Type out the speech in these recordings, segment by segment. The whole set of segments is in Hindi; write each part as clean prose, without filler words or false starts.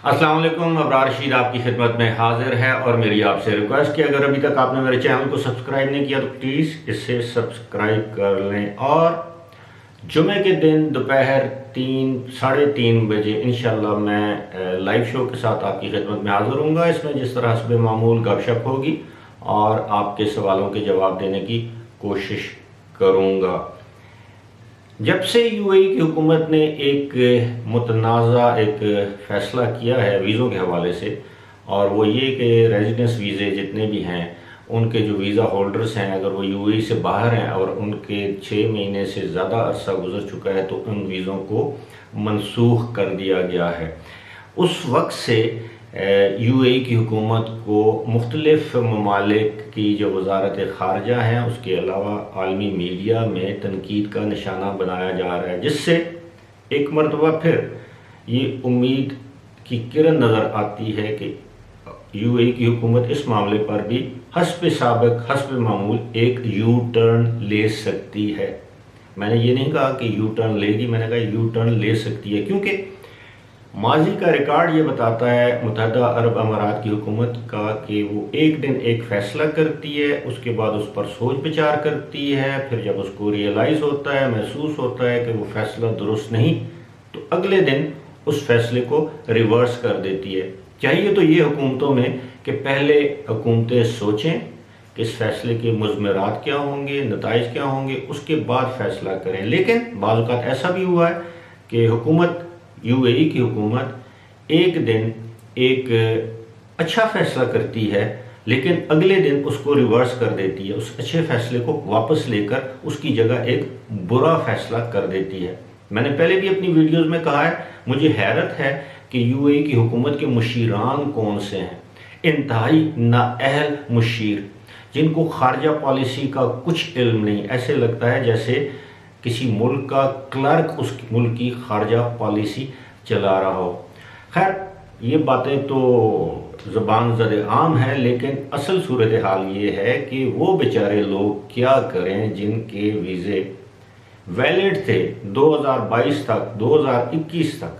अस्सलाम वालेकुम। अबरार रशीद आपकी खिदमत में हाजिर है और मेरी आपसे रिक्वेस्ट कि अगर अभी तक आपने मेरे चैनल को सब्सक्राइब नहीं किया तो प्लीज़ इसे सब्सक्राइब कर लें और जुमे के दिन दोपहर 3 साढ़े 3 बजे इंशाल्लाह मैं लाइव शो के साथ आपकी खिदमत में हाजिर हूँगा। इसमें जिस तरह हस्बे मामूल गपशप होगी और आपके सवालों के जवाब देने की कोशिश करूँगा। जब से यूएई की हुकूमत ने एक मुतनाज़ा एक फ़ैसला किया है वीज़ों के हवाले से, और वो ये कि रेजिडेंस वीज़े जितने भी हैं उनके जो वीज़ा होल्डर्स हैं अगर वो यूएई से बाहर हैं और उनके 6 महीने से ज़्यादा अरसा गुजर चुका है तो उन वीज़ों को मनसूख कर दिया गया है। उस वक्त से यूएई की हुकूमत को मुख्तलिफ़ ममालिक की जो वजारत ख़ारजा हैं उसके अलावा आलमी मीडिया में तनकीद का निशाना बनाया जा रहा है, जिससे एक मरतबा फिर ये उम्मीद की किरण नज़र आती है कि यूएई की हुकूमत इस मामले पर भी हस्ब साबिक़ हस्ब मामूल एक यू टर्न ले सकती है। मैंने ये नहीं कहा कि यू टर्न लेगी, मैंने कहा यू टर्न ले सकती है, क्योंकि माजी का रिकॉर्ड ये बताता है मुत्तहदा अरब अमारात की हुकूमत का कि वो एक दिन एक फ़ैसला करती है, उसके बाद उस पर सोच विचार करती है, फिर जब उसको रियलाइज़ होता है, महसूस होता है कि वो फ़ैसला दुरुस्त नहीं, तो अगले दिन उस फैसले को रिवर्स कर देती है। चाहिए तो ये हुकूमतों में कि पहले हुकूमतें सोचें कि इस फैसले के मुज़मरात क्या होंगे, नताइज क्या होंगे, उसके बाद फ़ैसला करें। लेकिन बाज़ औक़ात ऐसा भी हुआ है कि हुकूमत यूएई की हुकूमत एक दिन एक अच्छा फ़ैसला करती है लेकिन अगले दिन उसको रिवर्स कर देती है, उस अच्छे फ़ैसले को वापस लेकर उसकी जगह एक बुरा फ़ैसला कर देती है। मैंने पहले भी अपनी वीडियोज़ में कहा है, मुझे हैरत है कि यूएई की हुकूमत के मुशीरान कौन से हैं, इंतहाई नाअहल मुशीर जिनको खारजा पॉलिसी का कुछ इल्म नहीं। ऐसे लगता है जैसे किसी मुल्क का क्लर्क उस मुल्क की खारजा पॉलिसी चला रहा हो। खैर ये बातें तो ज़बान ज़द आम है, लेकिन असल सूरत हाल ये है कि वो बेचारे लोग क्या करें जिनके वीज़े वैलिड थे 2022 तक 2021 तक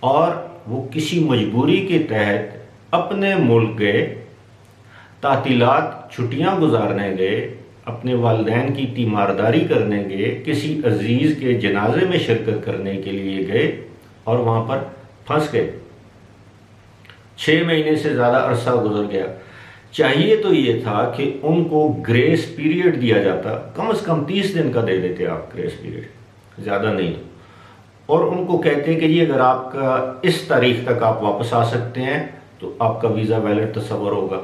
और वो किसी मजबूरी के तहत अपने मुल्क गए, तातीलात छुट्टियां गुजारने गए, अपने वालिदैन की तीमारदारी करने गए, किसी अजीज़ के जनाजे में शिरकत करने के लिए गए और वहाँ पर फंस गए। 6 महीने से ज़्यादा अरसा गुजर गया। चाहिए तो ये था कि उनको ग्रेस पीरियड दिया जाता, कम से कम 30 दिन का दे देते आप ग्रेस पीरियड, ज़्यादा नहीं, और उनको कहते कि जी अगर आपका इस तारीख तक आप वापस आ सकते हैं तो आपका वीज़ा वैलिड तस्वर होगा।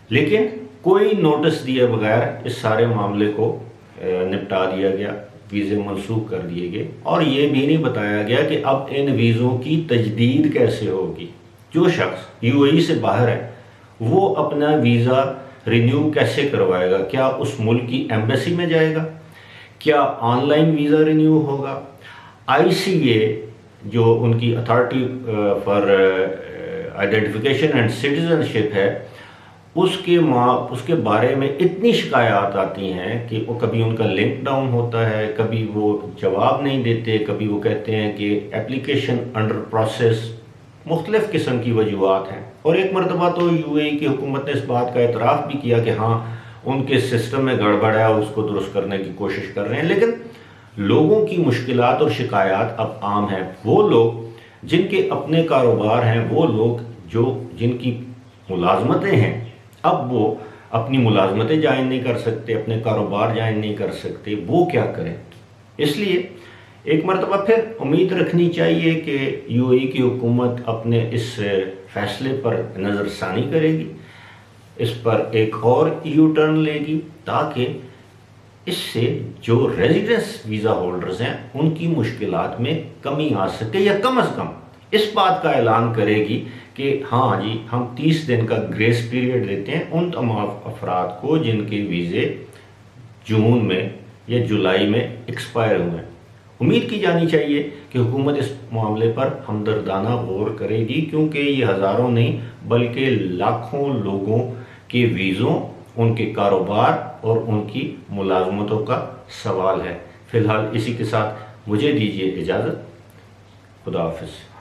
लेकिन कोई नोटिस दिए बगैर इस सारे मामले को निपटा दिया गया, वीज़े मनसूख कर दिए गए और ये भी नहीं बताया गया कि अब इन वीज़ों की तजदीद कैसे होगी। जो शख्स यूएई से बाहर है वो अपना वीज़ा रिन्यू कैसे करवाएगा? क्या उस मुल्क की एम्बेसी में जाएगा? क्या ऑनलाइन वीज़ा रिन्यू होगा? आईसीए जो उनकी authority for identification and citizenship है उसके बारे में इतनी शिकायत आती हैं कि वो कभी उनका लिंक डाउन होता है, कभी वो जवाब नहीं देते, कभी वो कहते हैं कि एप्लीकेशन अंडर प्रोसेस, मुख्तलिफ़ किस्म की वजूहात हैं। और एक मरतबा तो यूएई की हुकूमत ने इस बात का एतराफ़ भी किया कि हाँ उनके सिस्टम में गड़बड़ है और उसको दुरुस्त करने की कोशिश कर रहे हैं। लेकिन लोगों की मुश्किलात और शिकायत अब आम हैं। वो लोग जिनके अपने कारोबार हैं, वो लोग जिनकी मुलाजमतें हैं, अब वो अपनी मुलाजमतें जायज़ नहीं कर सकते, अपने कारोबार जायज़ नहीं कर सकते, वो क्या करें? इसलिए एक मरतबा फिर उम्मीद रखनी चाहिए कि यूएई की हुकूमत अपने इस फ़ैसले पर नज़रसानी करेगी, इस पर एक और यू टर्न लेगी ताकि इससे जो रेजिडेंस वीज़ा होल्डर्स हैं उनकी मुश्किलात में कमी आ सके, या कम से कम इस बात का ऐलान करेगी कि हाँ जी हम 30 दिन का ग्रेस पीरियड देते हैं उन तमाम अफराद को जिनके वीज़े जून में या जुलाई में एक्सपायर हुए हैं। उम्मीद की जानी चाहिए कि हुकूमत इस मामले पर हमदर्दाना गौर करेगी, क्योंकि ये हज़ारों नहीं बल्कि लाखों लोगों के वीज़ों, उनके कारोबार और उनकी मुलाजमतों का सवाल है। फ़िलहाल इसी के साथ मुझे दीजिए इजाज़त। खुदा हाफ़िज़।